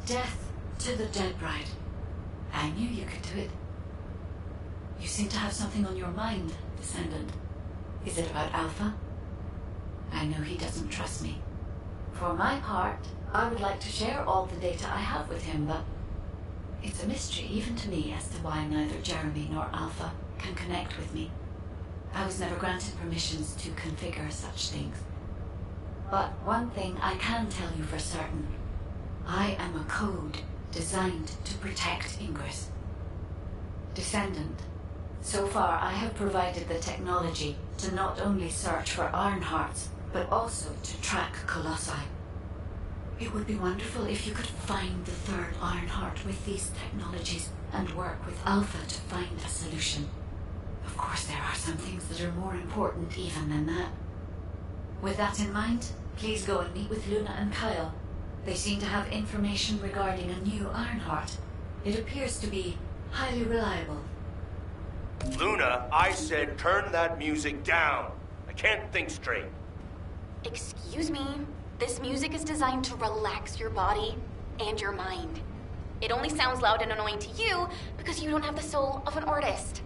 Death to the dead bride. I knew you could do it. You seem to have something on your mind, Descendant. Is it about Alpha? I know he doesn't trust me. For my part, I would like to share all the data I have with him, but it's a mystery even to me as to why neither Jeremy nor Alpha can connect with me. I was never granted permissions to configure such things. But one thing I can tell you for certain. I am a code designed to protect Ingress. Descendant, so far I have provided the technology to not only search for Ironhearts, but also to track Colossi. It would be wonderful if you could find the third Ironheart with these technologies and work with Alpha to find a solution. Of course, there are some things that are more important even than that. With that in mind, please go and meet with Luna and Kyle. They seem to have information regarding a new Ironheart. It appears to be highly reliable. Luna, I said turn that music down. I can't think straight. Excuse me. This music is designed to relax your body and your mind. It only sounds loud and annoying to you because you don't have the soul of an artist.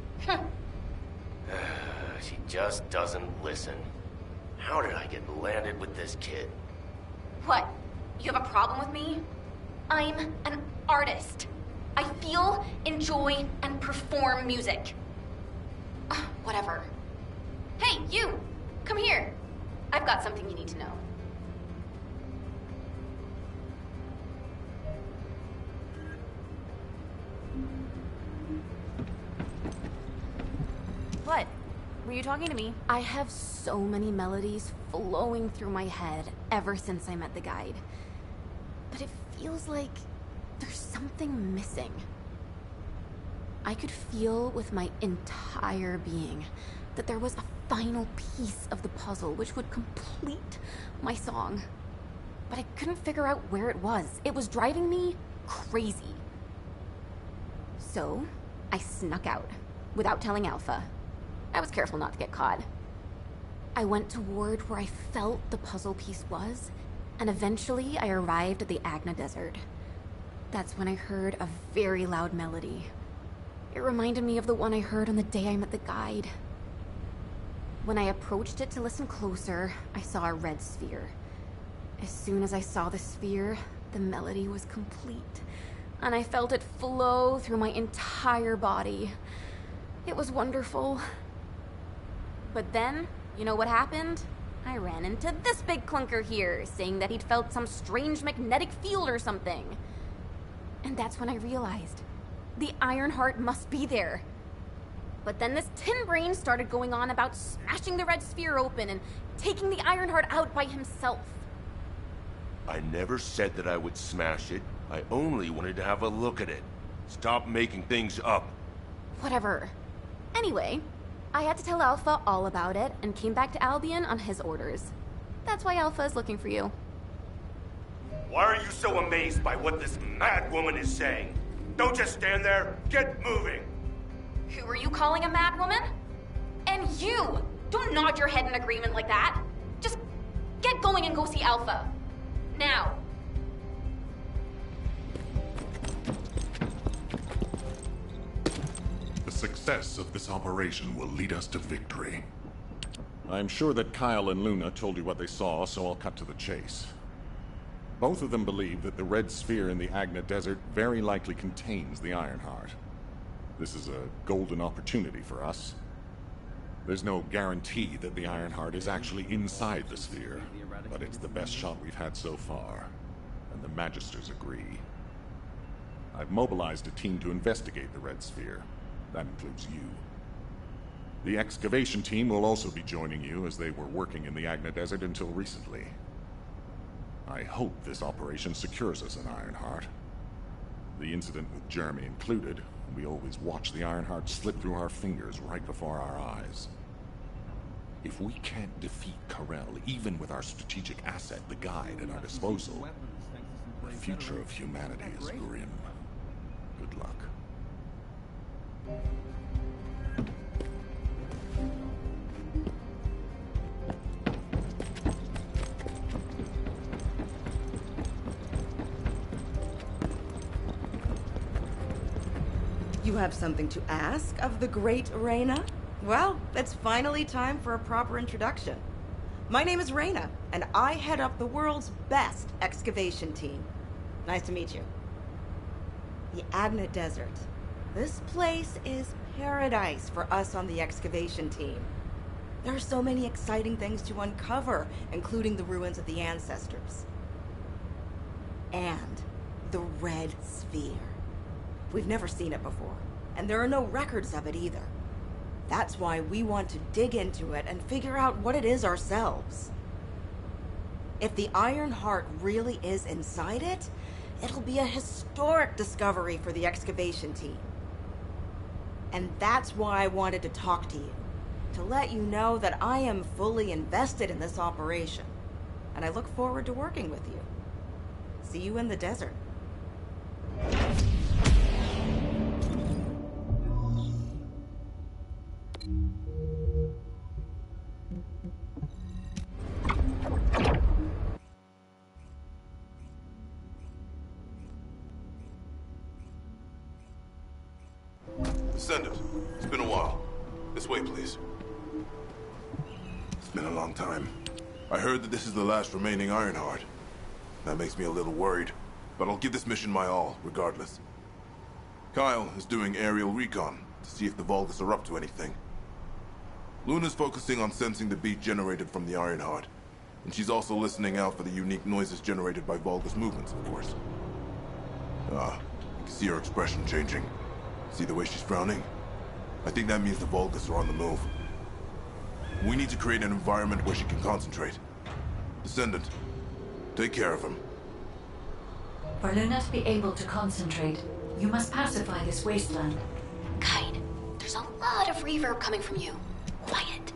She just doesn't listen. How did I get landed with this kid? What? You have a problem with me? I'm an artist. I feel, enjoy, and perform music. Whatever. Hey, you! Come here. I've got something you need to know. What? Were you talking to me? I have so many melodies flowing through my head ever since I met the guide. But it feels like there's something missing. I could feel with my entire being that there was a final piece of the puzzle which would complete my song. But I couldn't figure out where it was. It was driving me crazy. So, I snuck out without telling Alpha. I was careful not to get caught. I went toward where I felt the puzzle piece was, and eventually I arrived at the Agna Desert. That's when I heard a very loud melody. It reminded me of the one I heard on the day I met the guide. When I approached it to listen closer, I saw a red sphere. As soon as I saw the sphere, the melody was complete, and I felt it flow through my entire body. It was wonderful. But then, you know what happened? I ran into this big clunker here, saying that he'd felt some strange magnetic field or something. And that's when I realized the Ironheart must be there. But then this tin brain started going on about smashing the red sphere open and taking the Ironheart out by himself. I never said that I would smash it. I only wanted to have a look at it. Stop making things up. Whatever. Anyway, I had to tell Alpha all about it and came back to Albion on his orders. That's why Alpha is looking for you. Why are you so amazed by what this mad woman is saying? Don't just stand there. Get moving. Who are you calling a mad woman? And you! Don't nod your head in agreement like that. Just get going and go see Alpha. Now. The success of this operation will lead us to victory. I'm sure that Kyle and Luna told you what they saw, so I'll cut to the chase. Both of them believe that the red sphere in the Agna Desert very likely contains the Ironheart. This is a golden opportunity for us. There's no guarantee that the Ironheart is actually inside the sphere, but it's the best shot we've had so far, and the Magisters agree. I've mobilized a team to investigate the red sphere. That includes you. The excavation team will also be joining you, as they were working in the Agna Desert until recently. I hope this operation secures us an Ironheart. The incident with Jeremy included, we always watch the Ironheart slip through our fingers right before our eyes. If we can't defeat Karel, even with our strategic asset, the guide, at our disposal, the future of humanity is grim. Good luck. have something to ask of the great Reyna? Well, it's finally time for a proper introduction. My name is Reyna, and I head up the world's best excavation team. Nice to meet you. The Agna Desert. This place is paradise for us on the excavation team. There are so many exciting things to uncover, including the ruins of the ancestors. And the Red Sphere. We've never seen it before, and there are no records of it either. That's why we want to dig into it and figure out what it is ourselves. If the Iron Heart really is inside it, it'll be a historic discovery for the excavation team. And that's why I wanted to talk to you, to let you know that I am fully invested in this operation, and I look forward to working with you. See you in the desert. Descendant, it's been a while. This way, please. It's been a long time. I heard that this is the last remaining Ironheart. That makes me a little worried, but I'll give this mission my all, regardless. Kyle is doing aerial recon to see if the Vulgus are up to anything. Luna's focusing on sensing the beat generated from the Ironheart, and she's also listening out for the unique noises generated by Vulgus movements, of course. You can see her expression changing. See the way she's frowning? I think that means the Vulgus are on the move. We need to create an environment where she can concentrate. Descendant, take care of him. For Luna to be able to concentrate, you must pacify this wasteland. Kite, there's a lot of reverb coming from you. Quiet.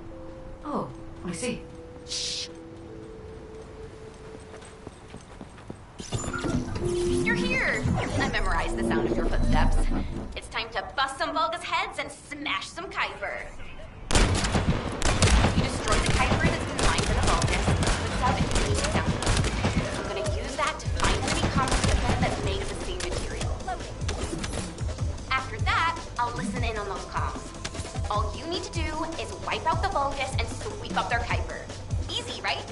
Oh, I see. Shh. You're here! I memorized the sound of your footsteps. It's time to bust some Vulgus heads and smash some Kuiper. You destroyed the Kuiper that's confined to the Vulgus, but sub-unique sound. I'm gonna use that to find enemy comms equipment that's made of the same material. After that, I'll listen in on those comms. All you need to do is wipe out the Vulgus and sweep up their Kuiper. Easy, right?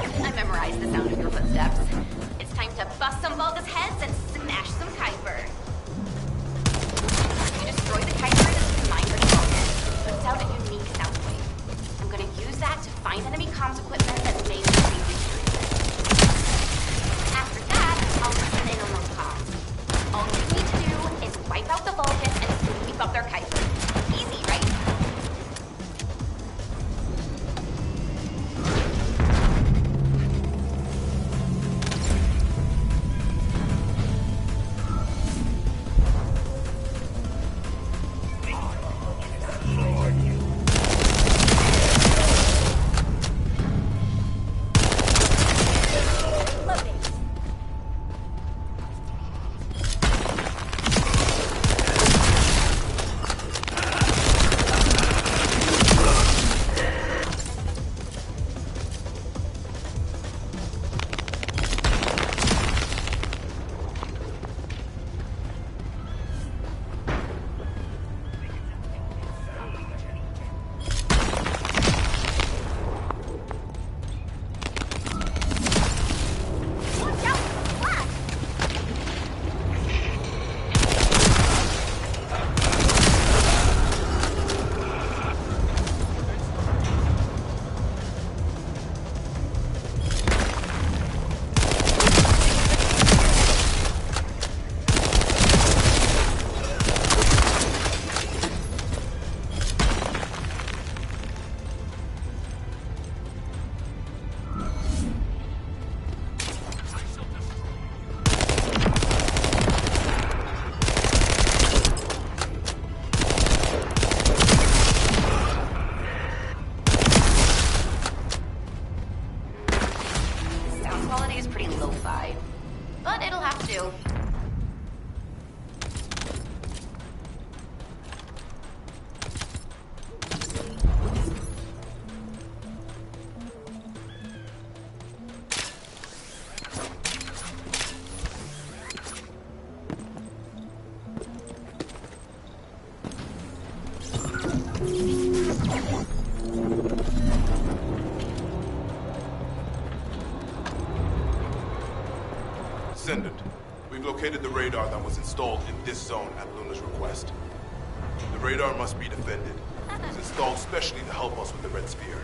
I memorized the sound of your footsteps. It's time to bust some Volga's heads and smash some Kuiper. You destroy the Kuiper that's combined with Volga. It puts out a unique sound wave. I'm gonna use that to find enemy comms equipment that may be experiencing. After that, I'll listen in on those comms. All you need to do is wipe out the Vulcan and sweep up their Kuiper. Easy, right? Descendant, we've located the radar that was installed in this zone at Luna's request. The radar must be defended. It's installed specially to help us with the Red Sphere.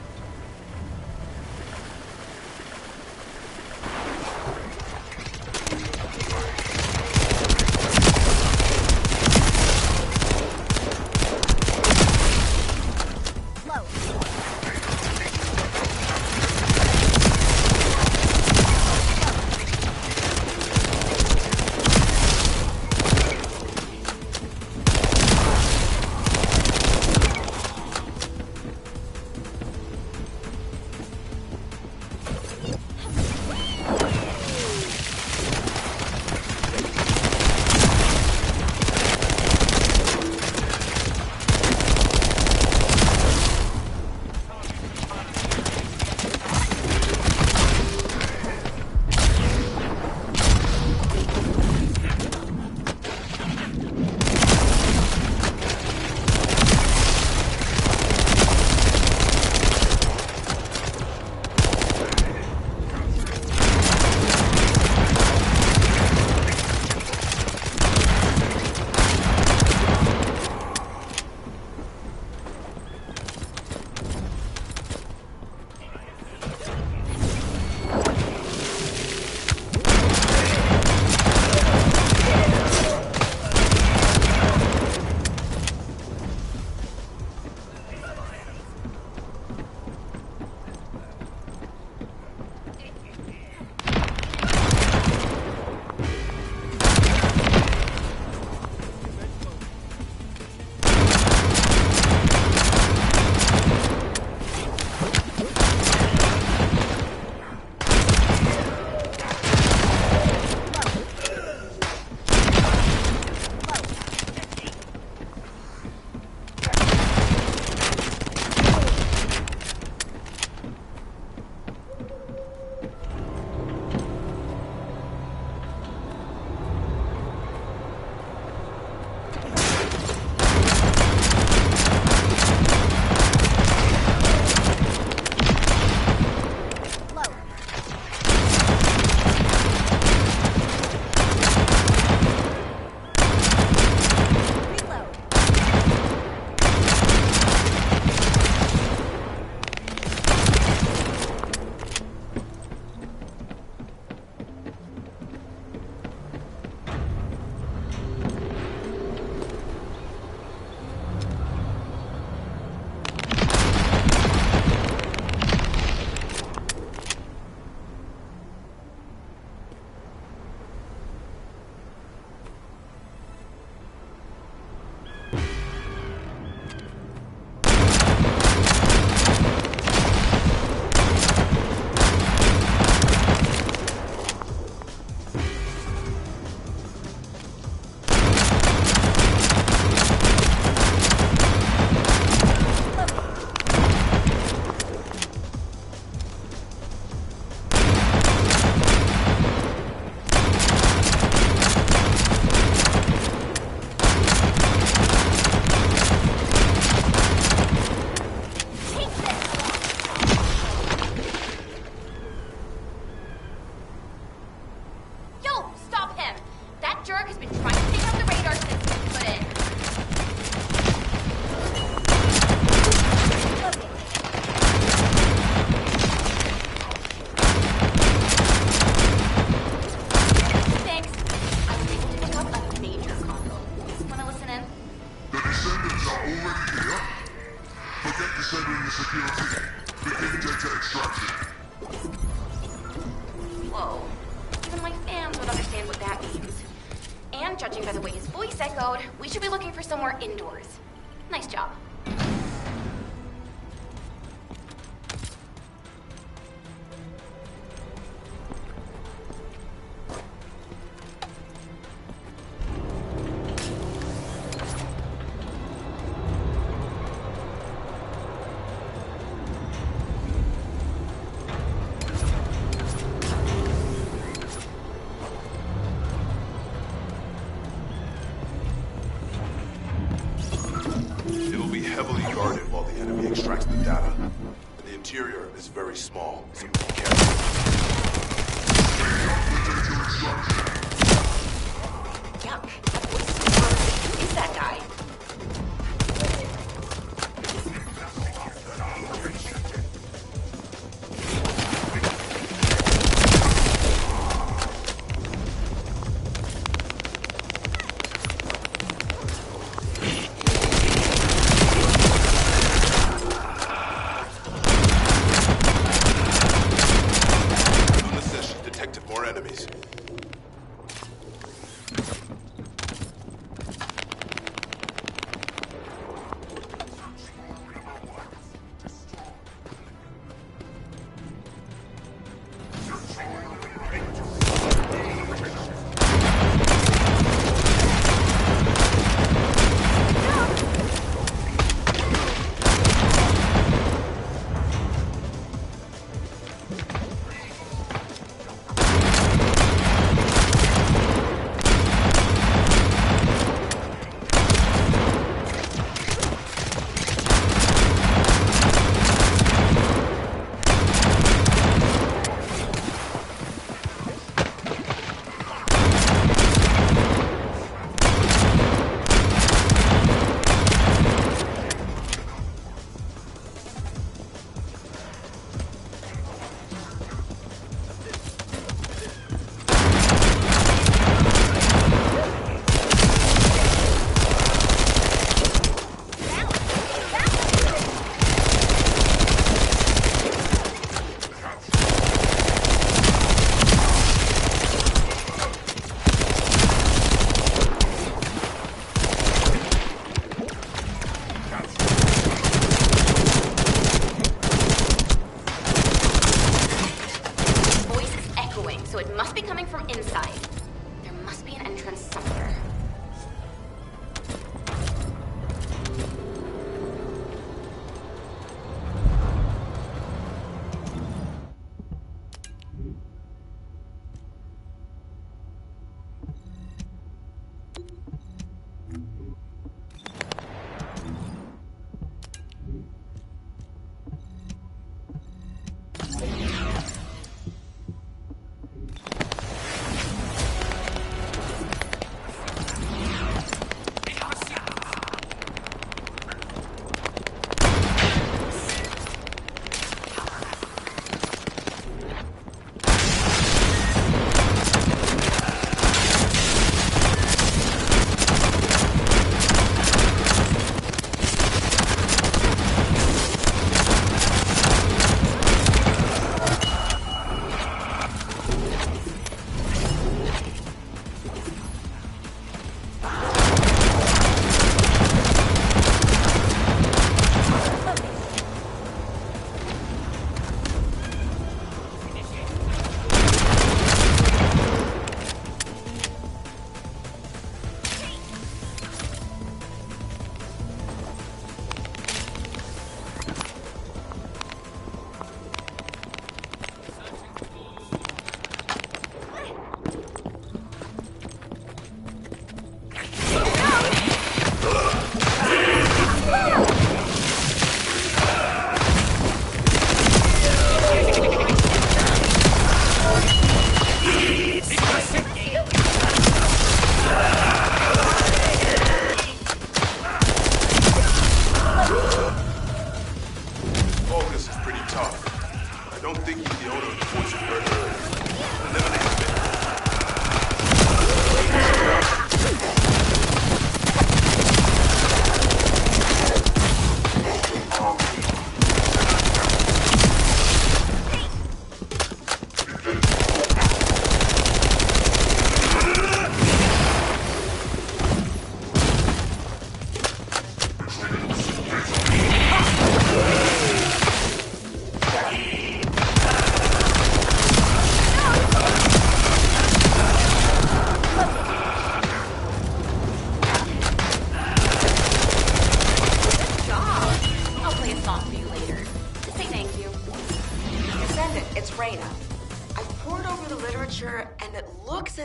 Forget disabling the security. Begin data extraction. Whoa. Even my fans would understand what that means. And judging by the way his voice echoed, we should be looking for somewhere indoors. Nice job. It'll be heavily guarded while the enemy extracts the data. The interior is very small, so be careful. Yuck. Who is that guy?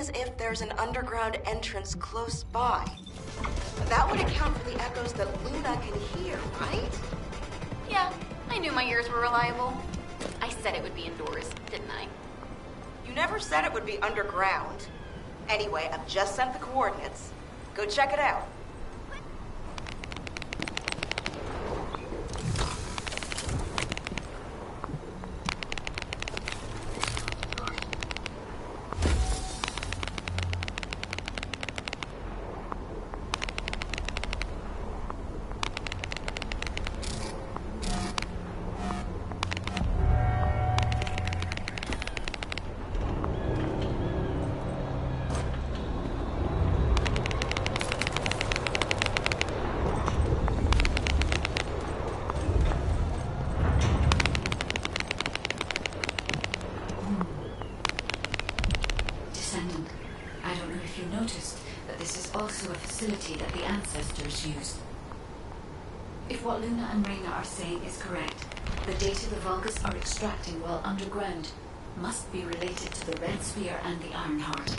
as if there's an underground entrance close by. That would account for the echoes that Luna can hear, right? Yeah, I knew my ears were reliable. I said it would be indoors, didn't I? You never said it would be underground. Anyway, I've just sent the coordinates. Go check it out. Descendant, I don't know if you noticed that this is also a facility that the ancestors used. If what Luna and Reyna are saying is correct, the data the Vulgus are extracting while underground must be related to the Red Sphere and the Iron Heart.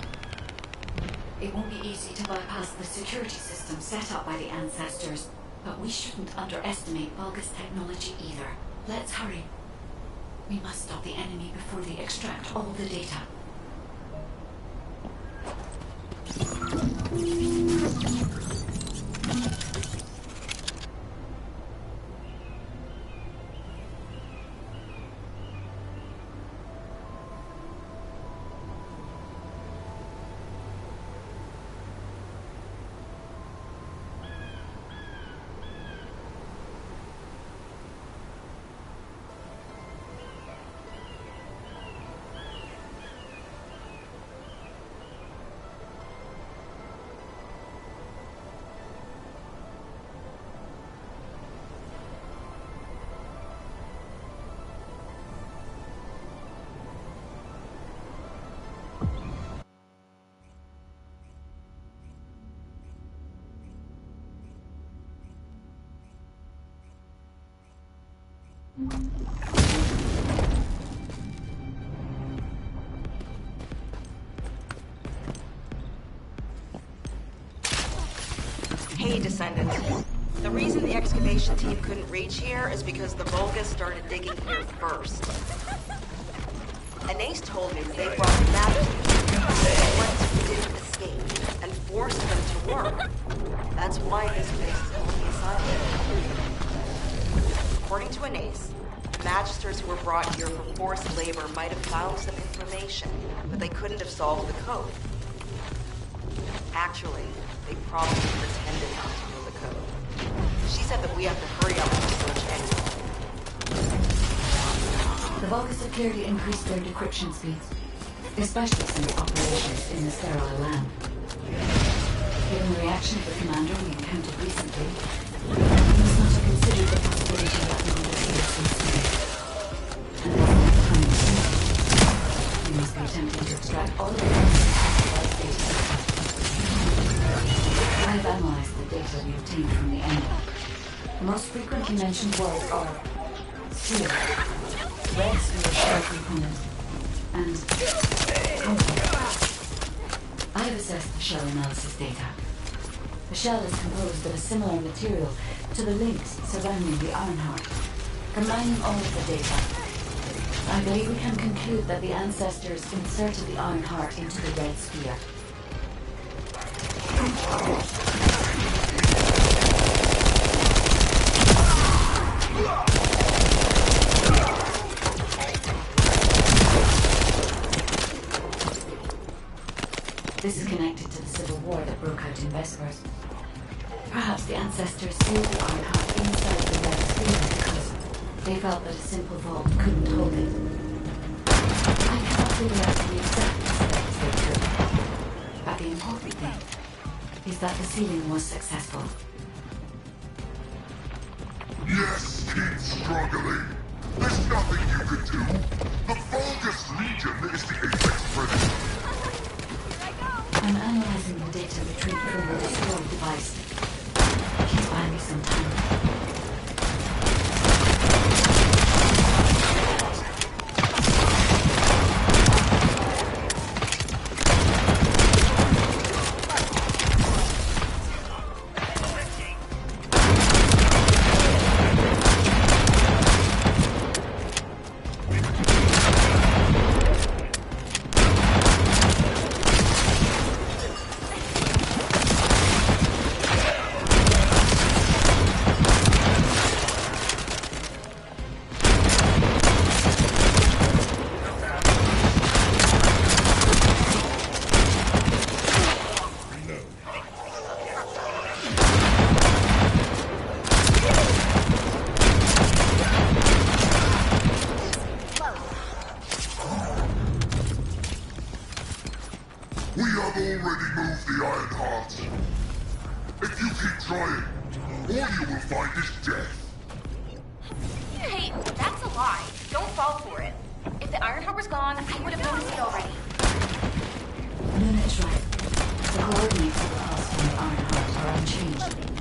It won't be easy to bypass the security system set up by the ancestors, but we shouldn't underestimate Vulgus technology either. Let's hurry. We must stop the enemy before they extract all the data. Hey, Descendant. The reason the excavation team couldn't reach here is because the Vulgus started digging here first. Anais told me that they brought the ones who didn't escape and forced them to work. That's why this place is called the Asylum. According to Anais, the Magisters who were brought here for forced labor might have found some information, but they couldn't have solved the code. Actually, they probably pretended not to know the code. She said that we have to hurry up and search anyway. The Vulgus have clearly increased their decryption speeds, especially since operations in the sterile land. Given the reaction of the commander we encountered recently, we must not have considered the possibility that the Vulgus is sincere. And that's not time to think. We must be attempting to extract all of the Vulgus data. I have analyzed the data we obtained from the enemy. The most frequently mentioned words are sphere, red sphere shell component, and compass. I have assessed the shell analysis data. The shell is composed of a similar material to the links surrounding the Ironheart. Combining all of the data, I believe we can conclude that the ancestors inserted the Ironheart into the red sphere. This is connected to the civil war that broke out in Vespers. Perhaps the ancestors sealed the Ironheart inside the red sphere because they felt that a simple vault couldn't hold it. I cannot figure out the exact steps they took, but the important thing is that the sealing was successful. Yes, King Strongly. There's nothing you could do. The Vulgus Legion is the apex predator. I'm analyzing the data retrieved from the destroyed device. Please buy me some time. If you keep trying, all you will find is death. Hey, that's a lie. Don't fall for it. If the Ironheart was gone, I would have noticed it already. Luna is right. The coordinates of the pulse from the Ironheart are unchanged.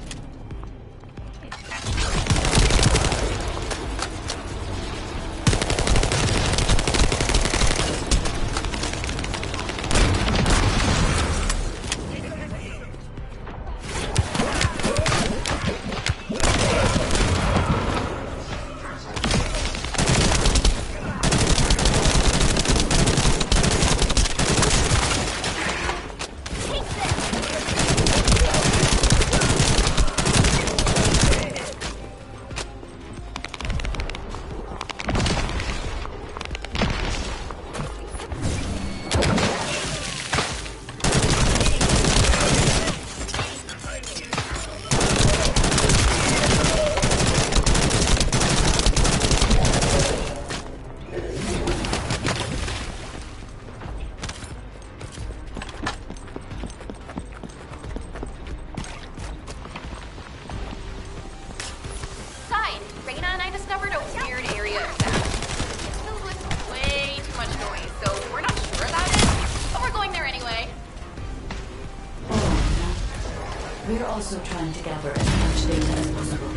We're also trying to gather as much data as possible.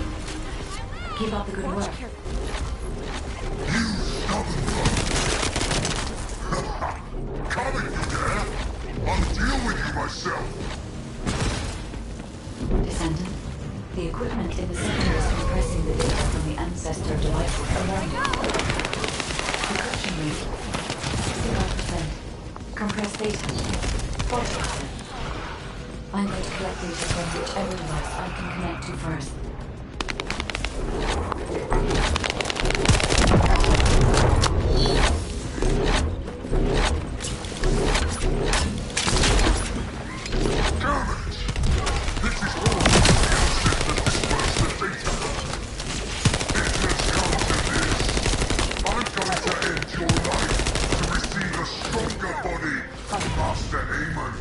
Keep up the good work. Coming, you dare? I'll deal with you myself. Descendant, the equipment in the center is compressing the data from the ancestor devices around it. Encryption rate 0%. Compressed data 40%. I'm going to collect data from whichever device I can connect to first. Damn it! This is all the data. It has come to this. I'm going to end your life to receive a stronger body from Master Amon.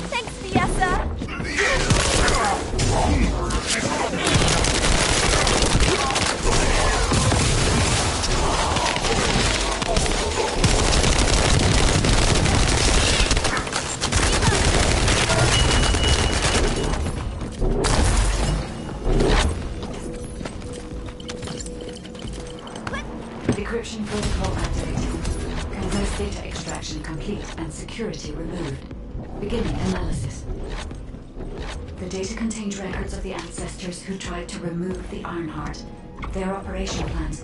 Thanks, Fiesta! Decryption protocol activated. Compressed data extraction complete and security removed. Beginning analysis. The data contained records of the ancestors who tried to remove the Ironheart, their operation plans.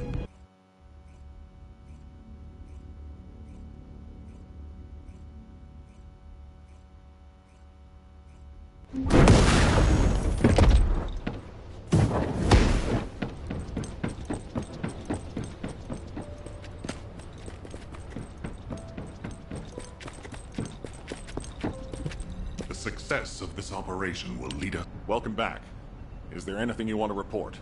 The success of this operation will lead us... Welcome back. Is there anything you want to report?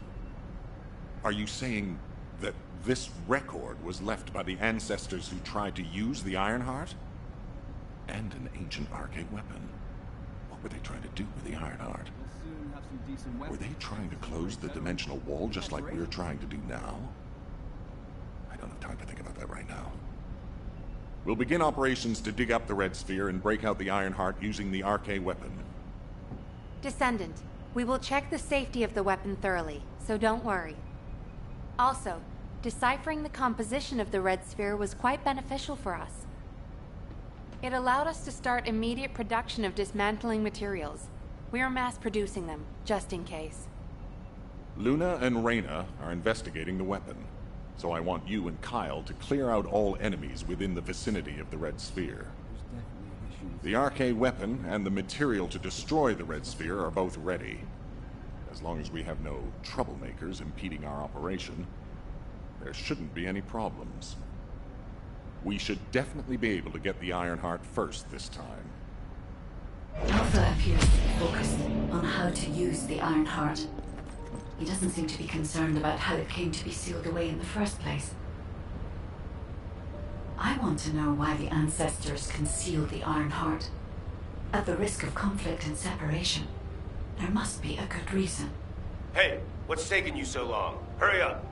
Are you saying that this record was left by the ancestors who tried to use the Ironheart? And an ancient arcade weapon. What were they trying to do with the Ironheart? Were they trying to close the dimensional wall just like we're trying to do now? I don't have time to think about that right now. We'll begin operations to dig up the Red Sphere and break out the Ironheart using the arcade weapon. Descendant, we will check the safety of the weapon thoroughly, so don't worry. Also, deciphering the composition of the Red Sphere was quite beneficial for us. It allowed us to start immediate production of dismantling materials. We are mass producing them, just in case. Luna and Reyna are investigating the weapon, so I want you and Kyle to clear out all enemies within the vicinity of the Red Sphere. The arcade weapon and the material to destroy the Red Sphere are both ready. As long as we have no troublemakers impeding our operation, there shouldn't be any problems. We should definitely be able to get the Ironheart first this time. Alpha appears to be focused on how to use the Ironheart. He doesn't seem to be concerned about how it came to be sealed away in the first place. I want to know why the ancestors concealed the Ironheart. At the risk of conflict and separation, there must be a good reason. Hey, what's taking you so long? Hurry up!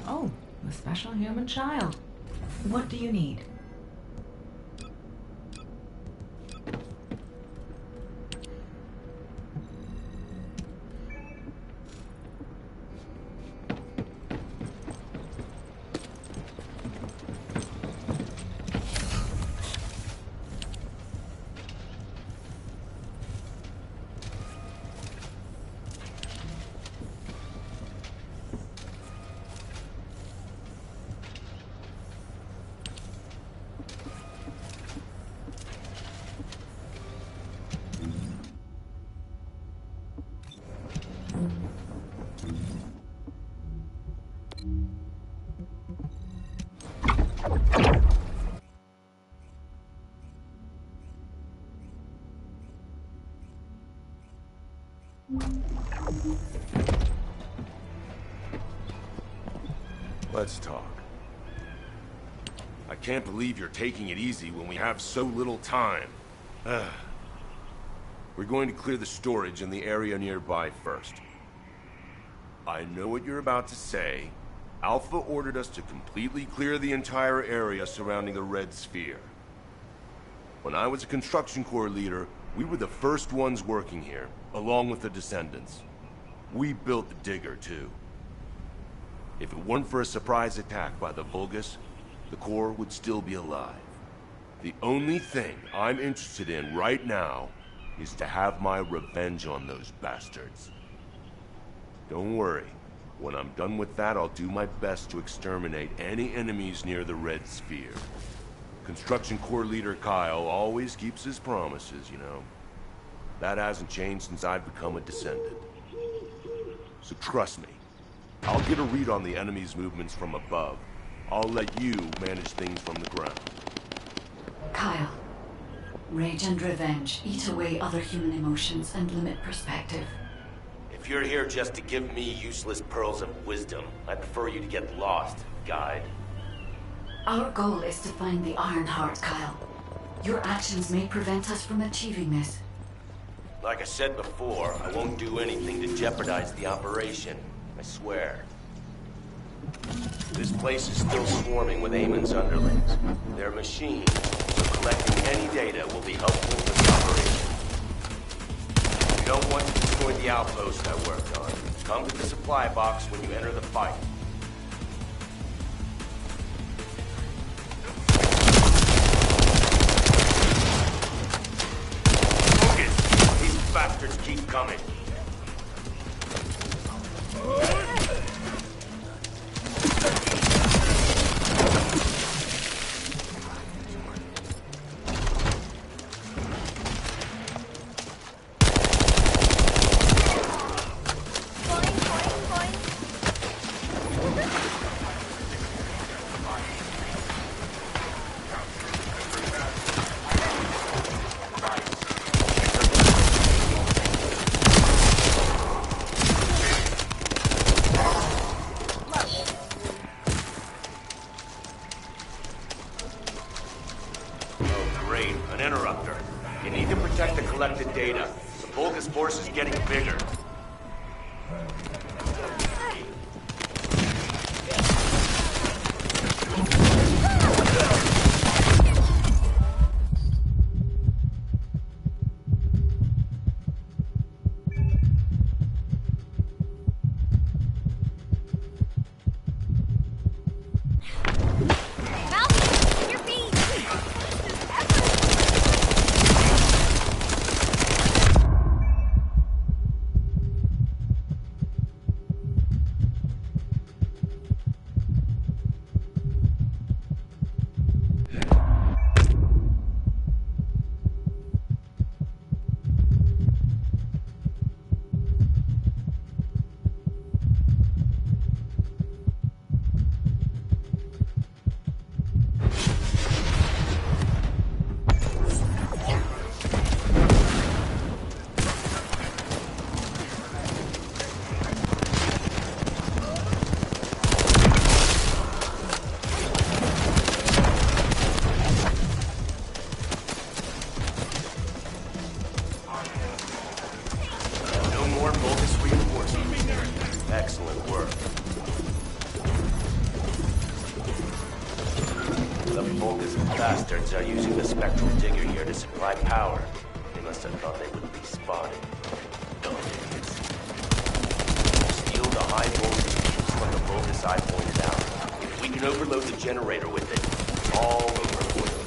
Oh, a special human child. What do you need? Let's talk. I can't believe you're taking it easy when we have so little time. We're going to clear the storage in the area nearby first. I know what you're about to say. Alpha ordered us to completely clear the entire area surrounding the Red Sphere. When I was a construction corps leader, we were the first ones working here, along with the Descendants. We built the digger, too. If it weren't for a surprise attack by the Vulgus, the Corps would still be alive. The only thing I'm interested in right now is to have my revenge on those bastards. Don't worry. When I'm done with that, I'll do my best to exterminate any enemies near the Red Sphere. Construction Corps leader Kyle always keeps his promises, you know. That hasn't changed since I've become a Descendant. So trust me, I'll get a read on the enemy's movements from above. I'll let you manage things from the ground. Kyle, rage and revenge eat away other human emotions and limit perspective. If you're here just to give me useless pearls of wisdom, I prefer you to get lost, guide. Our goal is to find the Ironheart, Kyle. Your actions may prevent us from achieving this. Like I said before, I won't do anything to jeopardize the operation. I swear. This place is still swarming with Eamon's underlings. They're machines, so collecting any data will be helpful for the operation. You don't want to destroy the outpost I worked on. Come to the supply box when you enter the fight. Focus! These bastards keep coming. Data. The Vulgus force is getting bigger. Bastards are using the spectral digger here to supply power. They must have thought they wouldn't be spotted. Dumb idiots. Steal the high voltage fuse from the Vulgus I pointed out. If we can overload the generator with it, it's all over for them.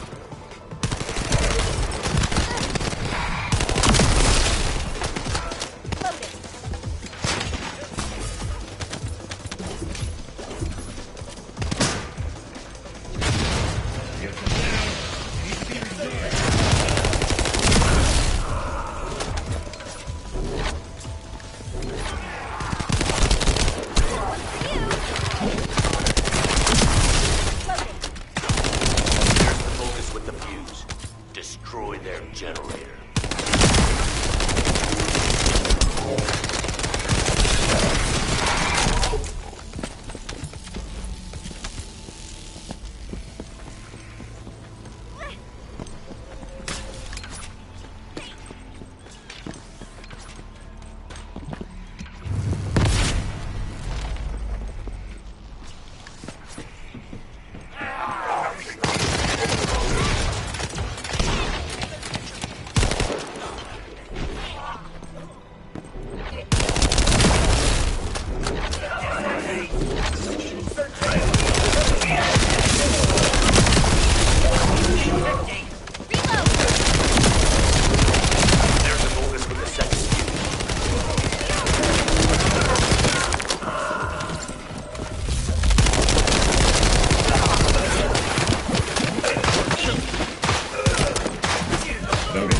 Noted.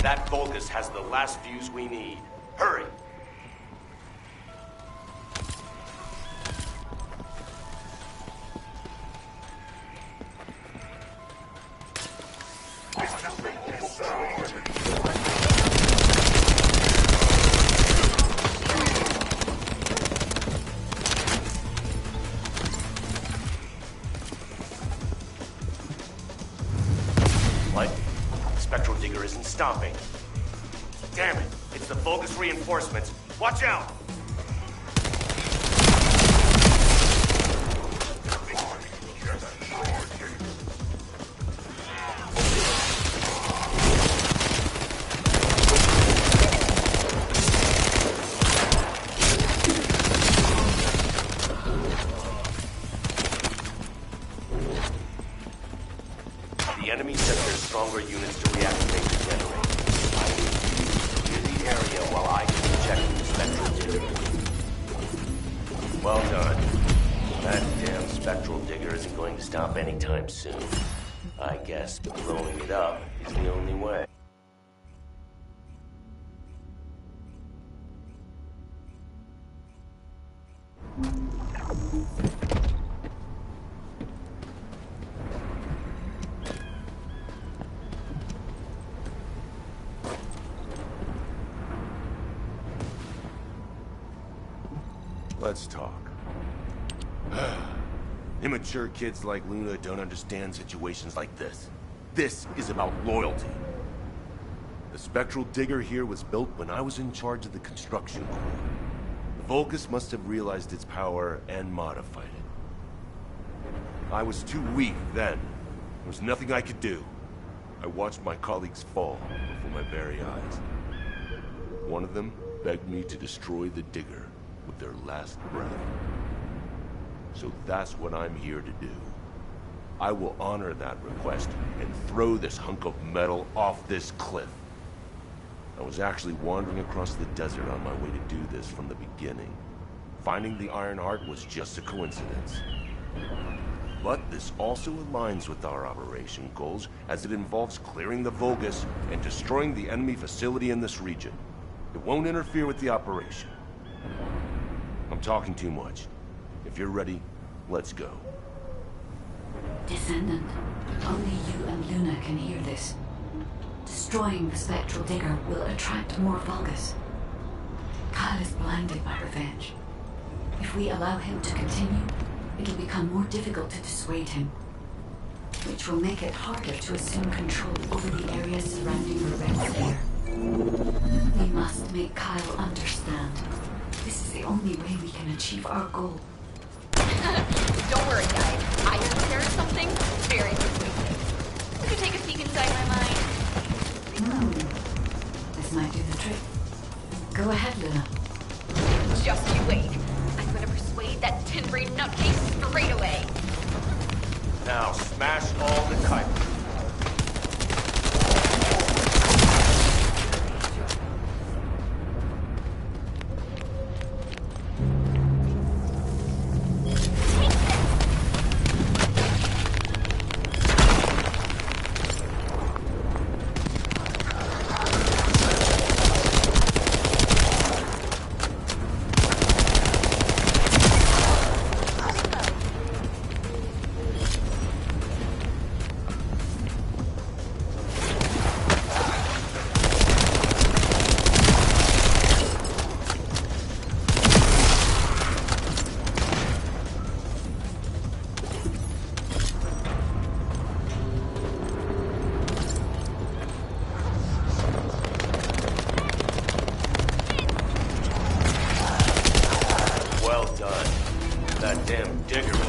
That Vulgus has the last fuse we need. Hurry! What? Spectral Digger isn't stopping. Damn it! It's the Vulgus reinforcements. Watch out! The enemy sent their stronger units to reactivate the generator. I need you to clear the area while I can check the Spectral Digger. Well done. That damn Spectral Digger isn't going to stop anytime soon. I guess blowing it up is the only way. Let's talk. Immature kids like Luna don't understand situations like this. This is about loyalty. The Spectral Digger here was built when I was in charge of the construction crew. The Vulgus must have realized its power and modified it. I was too weak then. There was nothing I could do. I watched my colleagues fall before my very eyes. One of them begged me to destroy the Digger with their last breath. So that's what I'm here to do. I will honor that request and throw this hunk of metal off this cliff. I was actually wandering across the desert on my way to do this from the beginning. Finding the Iron Heart was just a coincidence. But this also aligns with our operation goals, as it involves clearing the Vulgus and destroying the enemy facility in this region. It won't interfere with the operation. I'm talking too much. If you're ready, let's go. Descendant, only you and Luna can hear this. Destroying the Spectral Digger will attract more Vulgus. Kyle is blinded by revenge. If we allow him to continue, it'll become more difficult to dissuade him, which will make it harder to assume control over the areas surrounding the Red Sphere. We must make Kyle understand. This is the only way we can achieve our goal. Don't worry, guys. I took care of something very persuasive. You could take a peek inside my mind. This might do the trick. Go ahead, Luna. Just you wait. I'm gonna persuade that tin-brain nutcase straight away. Now smash all the chitin.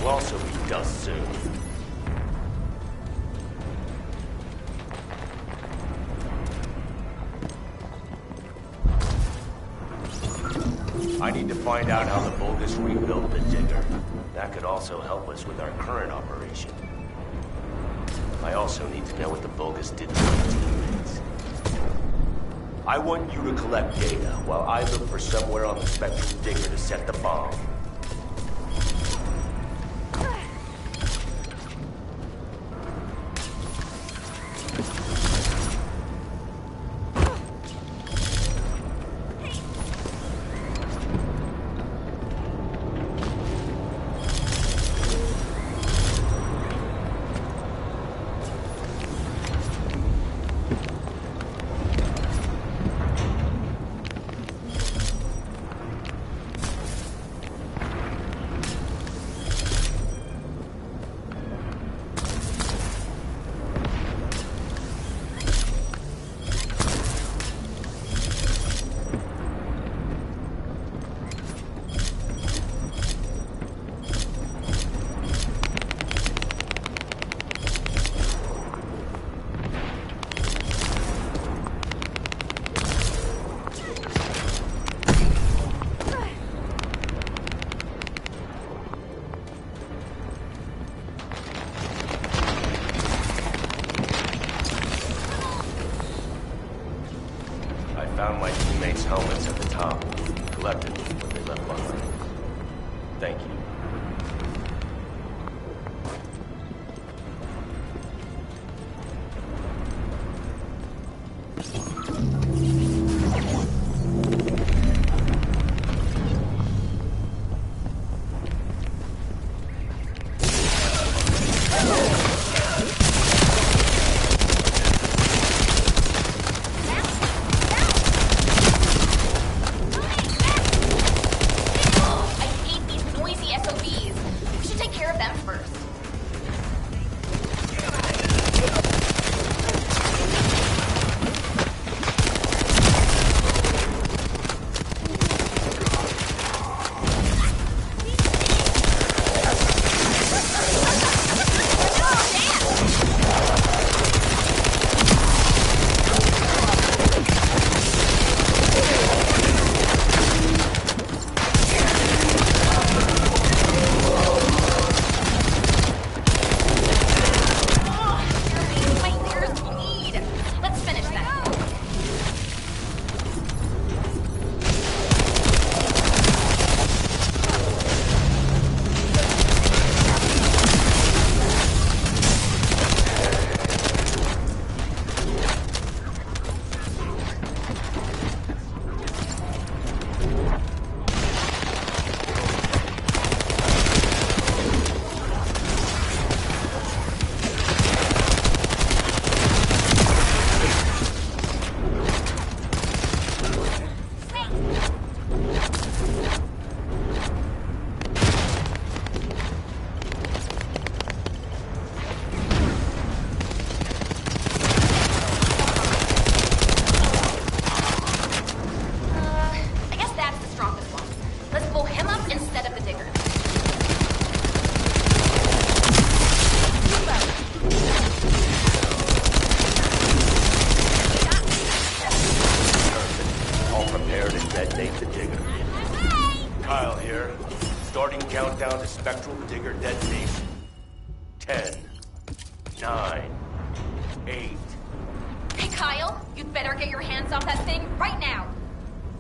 will also be dust soon. I need to find out how the Vulgus rebuilt the digger. That could also help us with our current operation. I also need to know what the Vulgus did to my teammates. I want you to collect data while I look for somewhere on the Spectral Digger to set the bomb. Found my teammates' helmets at the top. Collected what they left behind. Thank you. Countdown to Spectral Digger detonation. 10, 9, 8. Hey, Kyle, you'd better get your hands off that thing right now.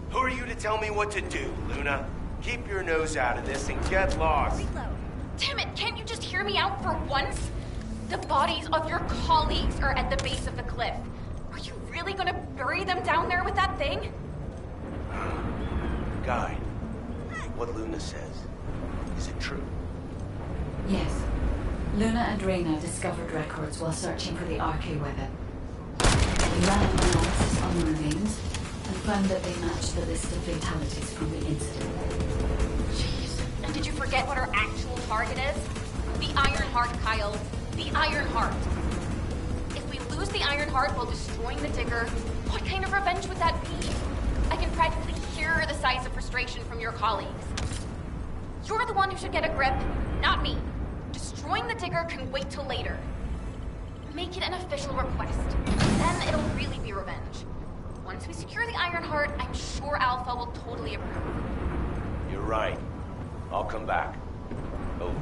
Who are you to tell me what to do, Luna? Keep your nose out of this and get lost. Reload. Damn it, can't you just hear me out for once? The bodies of your colleagues are at the base of the cliff. Are you really gonna bury them down there with that thing? Guy, what Luna says, is it true? Yes. Luna and Reyna discovered records while searching for the RK weapon. We ran an analysis on the remains and found that they matched the list of fatalities from the incident. Jeez. And did you forget what our actual target is? The Iron Heart, Kyle. The Iron Heart. If we lose the Iron Heart while destroying the Digger, what kind of revenge would that be? I can practically the sighs of frustration from your colleagues. You're the one who should get a grip, not me. destroying the digger can wait till later. Make it an official request. Then it'll really be revenge. Once we secure the Iron Heart, I'm sure Alpha will totally approve. You're right. I'll come back. Over.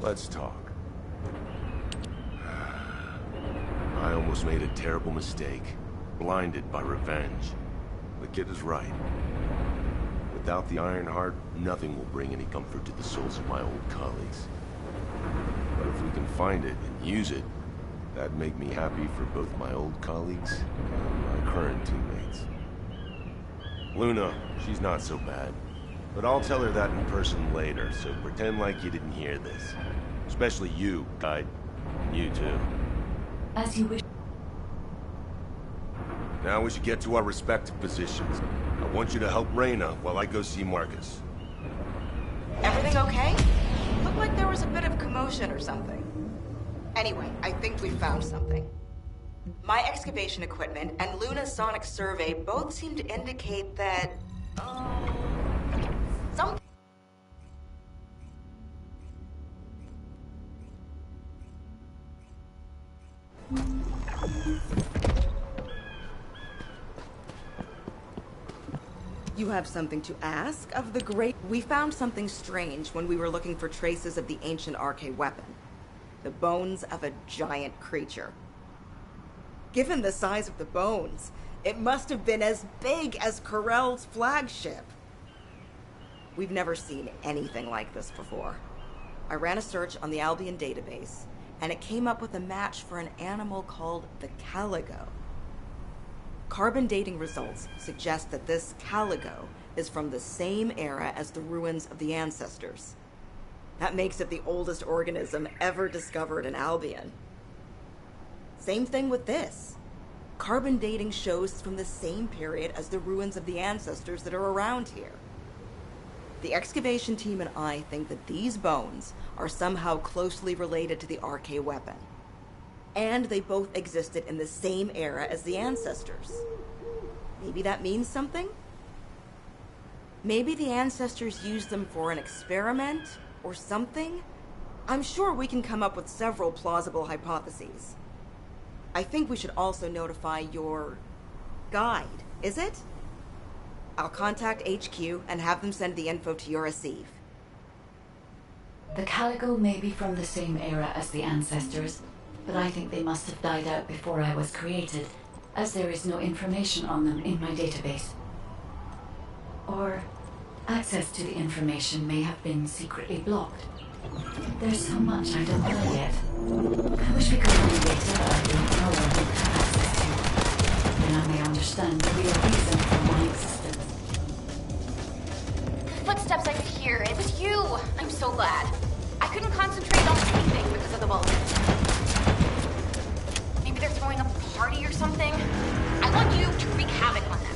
Let's talk. I almost made a terrible mistake. Blinded by revenge. The kid is right. Without the Iron Heart, nothing will bring any comfort to the souls of my old colleagues. But if we can find it and use it, that'd make me happy for both my old colleagues and my current teammates. Luna, she's not so bad. But I'll tell her that in person later, so pretend like you didn't hear this. Especially you, Guide. And you too. As you wish. Now we should get to our respective positions. I want you to help Reyna while I go see Marcus. Everything okay? Looked like there was a bit of commotion or something. Anyway, I think we found something. My excavation equipment and Luna's sonic survey both seem to indicate that... something... You have something to ask of the great... We found something strange when we were looking for traces of the ancient arcane weapon. The bones of a giant creature. Given the size of the bones, it must have been as big as Corell's flagship. We've never seen anything like this before. I ran a search on the Albion database, and it came up with a match for an animal called the caligo. Carbon dating results suggest that this caligo is from the same era as the ruins of the ancestors. That makes it the oldest organism ever discovered in Albion. Same thing with this. Carbon dating shows it's from the same period as the ruins of the ancestors that are around here. The excavation team and I think that these bones are somehow closely related to the RK weapon. And they both existed in the same era as the ancestors. Maybe that means something? Maybe the ancestors used them for an experiment or something? I'm sure we can come up with several plausible hypotheses. I think we should also notify your guide, is it? I'll contact HQ and have them send the info to your receive. The Calico may be from the same era as the ancestors, but I think they must have died out before I was created, as there is no information on them in my database. Or access to the information may have been secretly blocked. There's so much I don't know yet. I wish we could find data I don't know or don't have access to. Then I may understand the real reason for my existence. The footsteps I could hear, it was you! I'm so glad. I couldn't concentrate on anything because of the bullet. Maybe they're throwing a party or something? I want you to wreak havoc on them.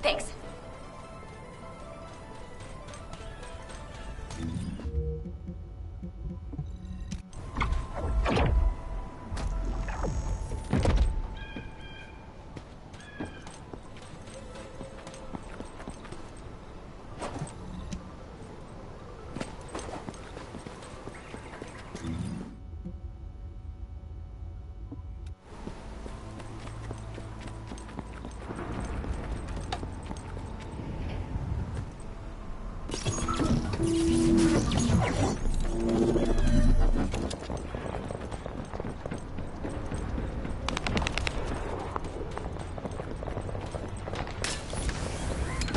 Thanks.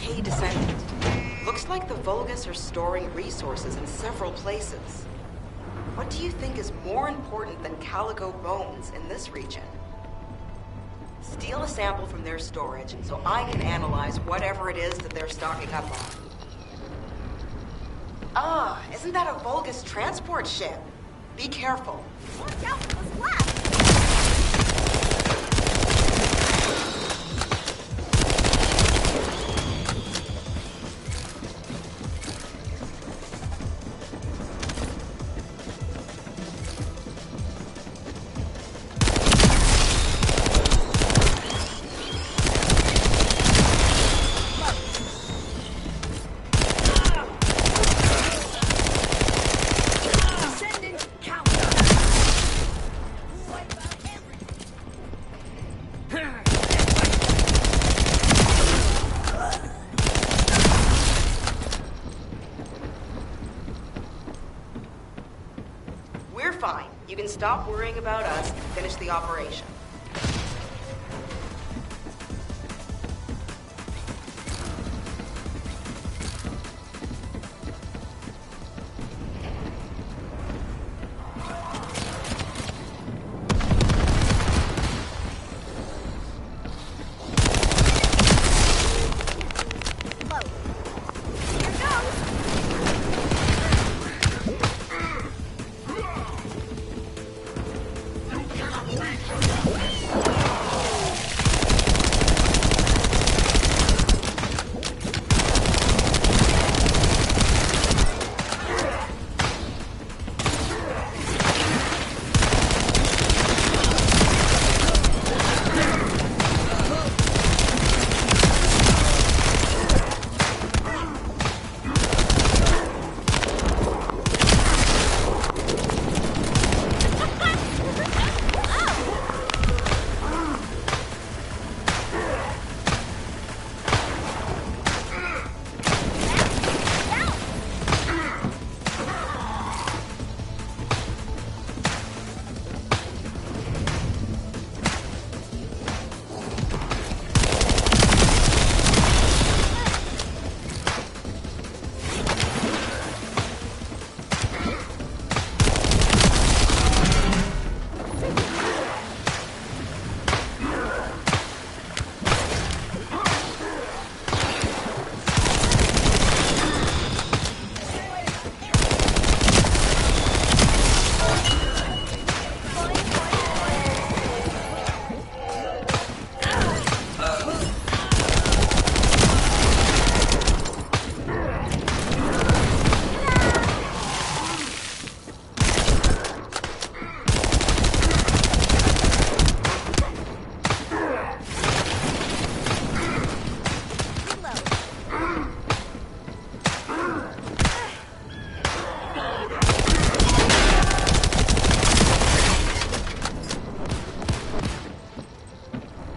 Hey, Descendant. Looks like the Vulgus are storing resources in several places. What do you think is more important than calico bones in this region? Steal a sample from their storage so I can analyze whatever it is that they're stocking up on. Ah, isn't that a Vulgus transport ship? Be careful. Watch out for those blasts! We're fine. You can stop worrying about us and finish the operation.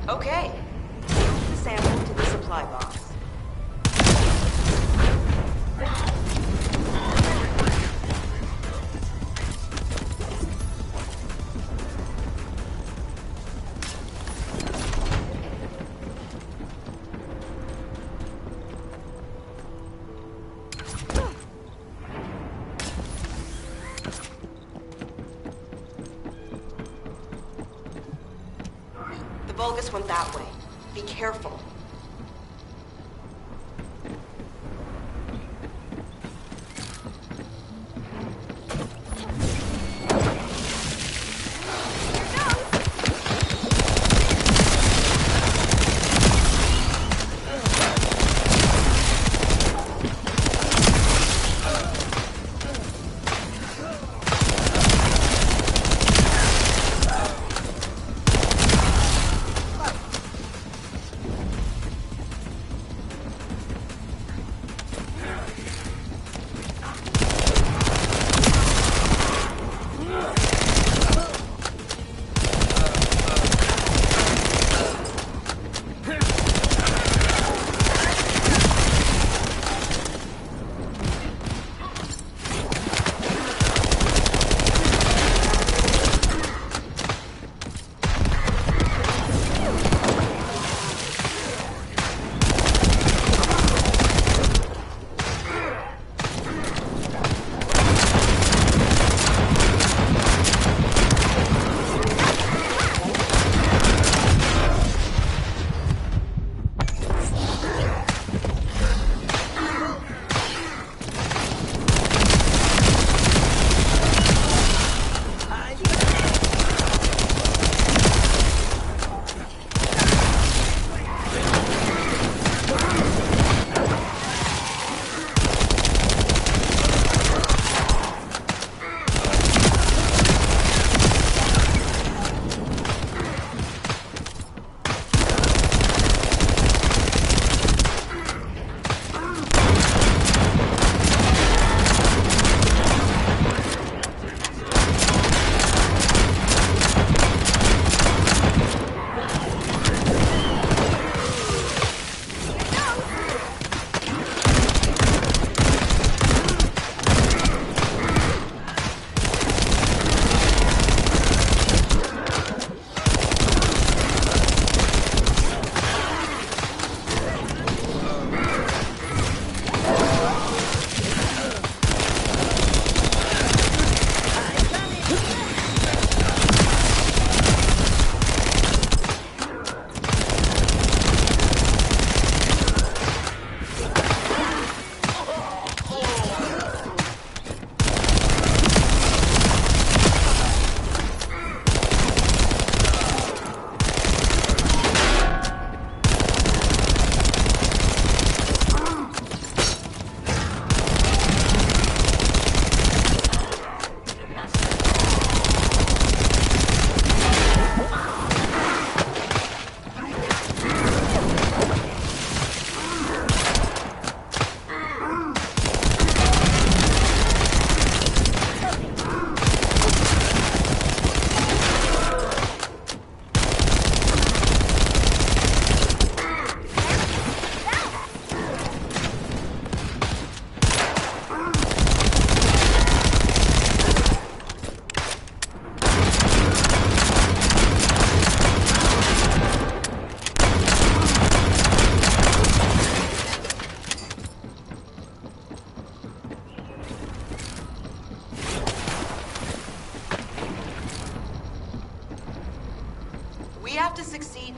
Okay. Move the sample to the supply box. The Vulgus went that way. Be careful.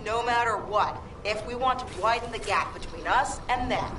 no matter what, if we want to widen the gap between us and them.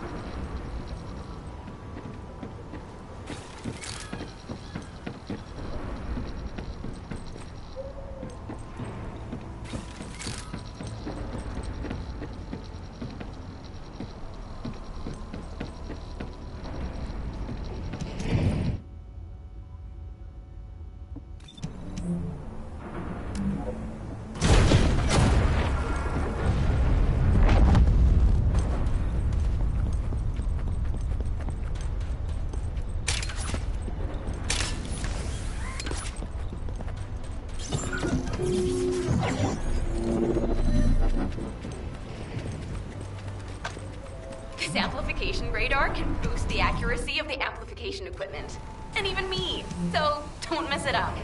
This amplification radar can boost the accuracy of the amplification equipment. And even me. So don't mess it up.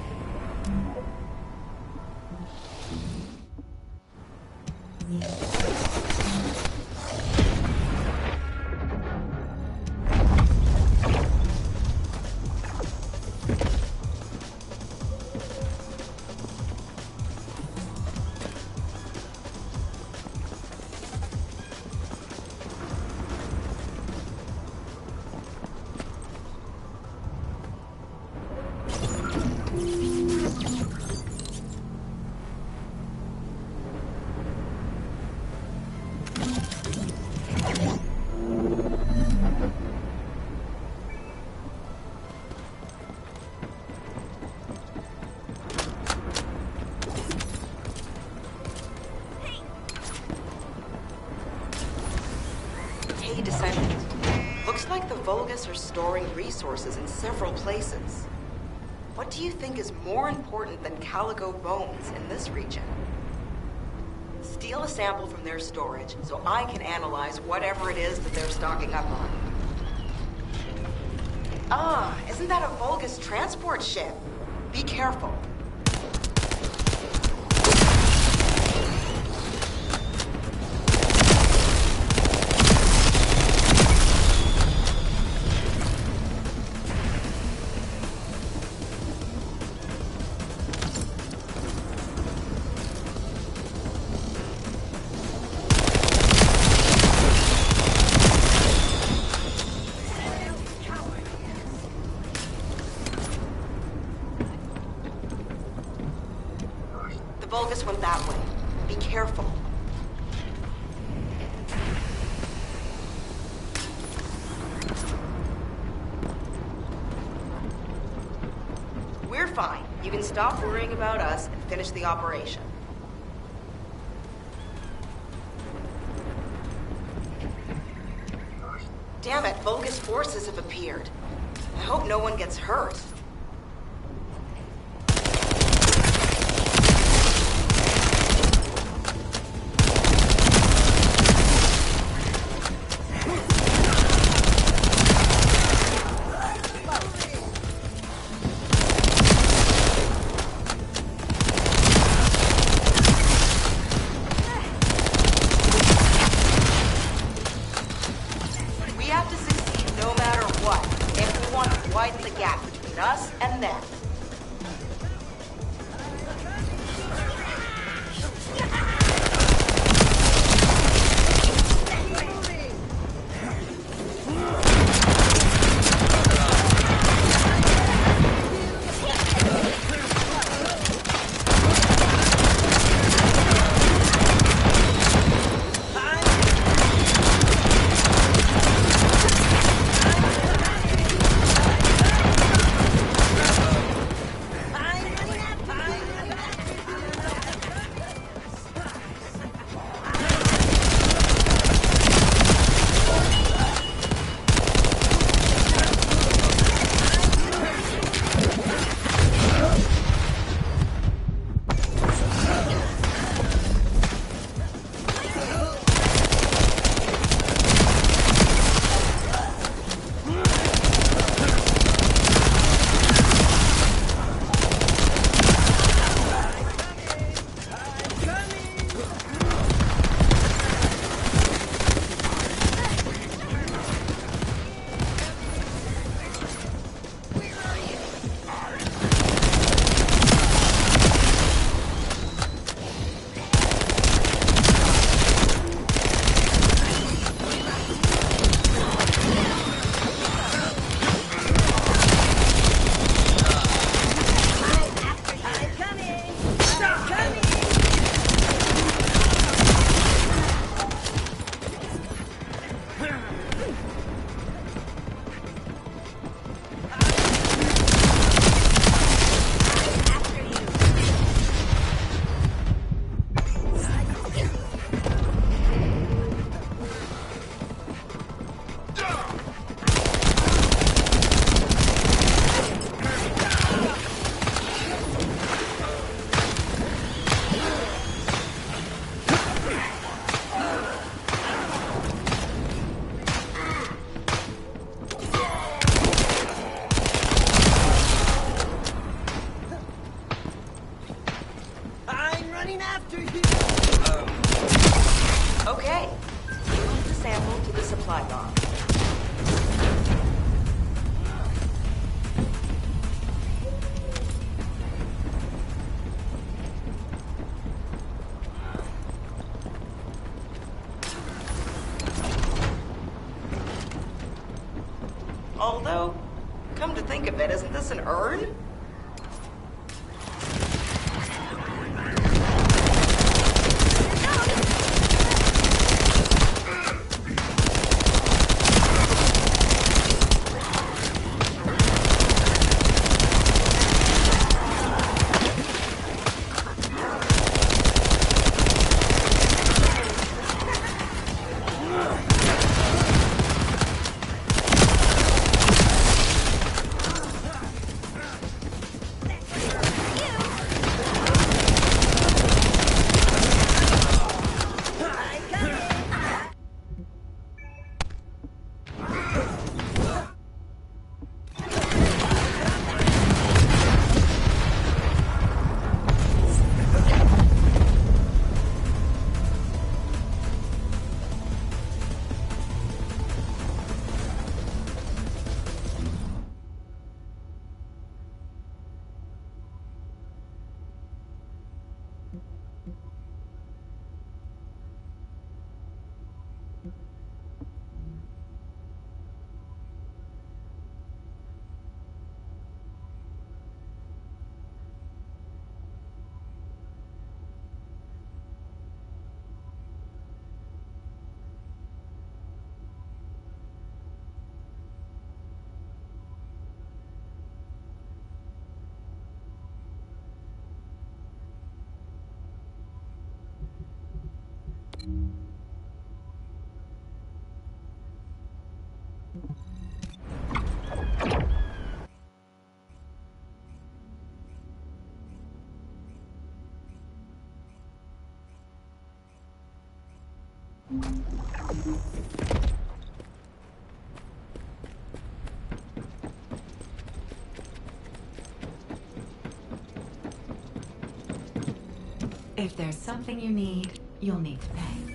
Hey, Descendant. Looks like the Vulgus are storing resources in several places. What do you think is more important than Calico bones in this region? Steal a sample from their storage so I can analyze whatever it is that they're stocking up on. Ah, isn't that a Vulgus transport ship? Be careful. The Vulgus went that way. Be careful. We're fine. You can stop worrying about us and finish the operation. Damn it, Vulgus forces have appeared. I hope no one gets hurt. We have to succeed no matter what, if we want to widen the gap between us and them. find off. Although, come to think of it, isn't this an urn? If there's something you need, you'll need to pay.